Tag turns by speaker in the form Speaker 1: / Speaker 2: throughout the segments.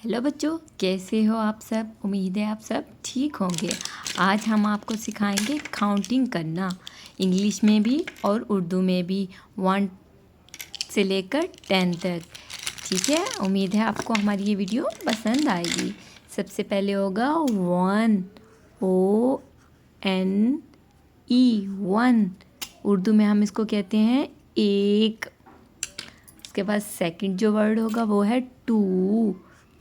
Speaker 1: Hello बच्चों, कैसे हो आप सब। उम्मीद है आप सब ठीक होंगे। आज हम आपको सिखाएंगे काउंटिंग करना, इंग्लिश में भी और उर्दू में भी, 1 से लेकर 10 तक। ठीक है, उम्मीद है आपको हमारी ये वीडियो पसंद आएगी। सबसे पहले होगा 1, ONE 1। उर्दू में हम इसको कहते हैं एक। उसके बाद सेकंड जो वर्ड होगा वो है 2,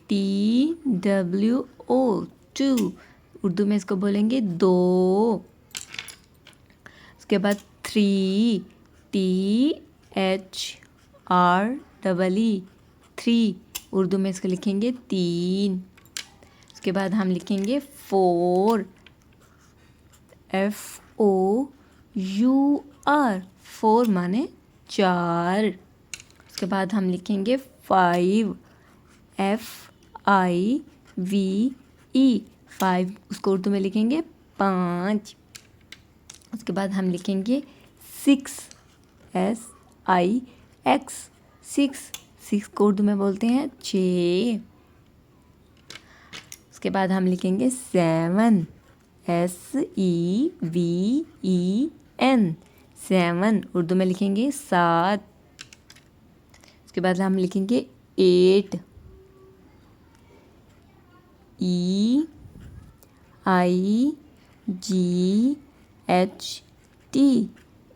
Speaker 1: TWO 2। उर्दू में इसको बोलेंगे दो। उसके बाद 3, THREE 3। उर्दू में इसको लिखेंगे तीन। उसके बाद हम लिखेंगे 4, FOUR 4 माने 4। उसके बाद हम लिखेंगे 5, FIVE 5। उसको उर्दू में लिखेंगे 5। उसके बाद हम लिखेंगे 6, SIX 6 को उर्दू में बोलते हैं 6। उसके बाद हम लिखेंगे 7, SEVEN 7। उर्दू में लिखेंगे 7। उसके बाद हम लिखेंगे 8, EIGHT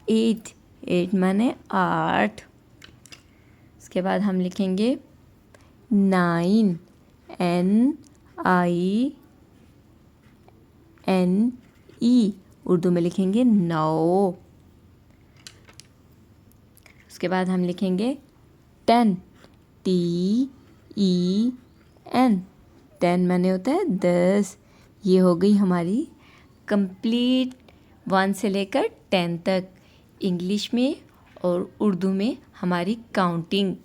Speaker 1: 8 माने 8। उसके बाद हम लिखेंगे 9, NINE उर्दू में लिखेंगे 9। उसके बाद हम लिखेंगे 10, TEN 10 माने होता है 10। ये हो गई हमारी कंप्लीट 1 से लेकर 10 तक इंग्लिश में और उर्दू में हमारी काउंटिंग।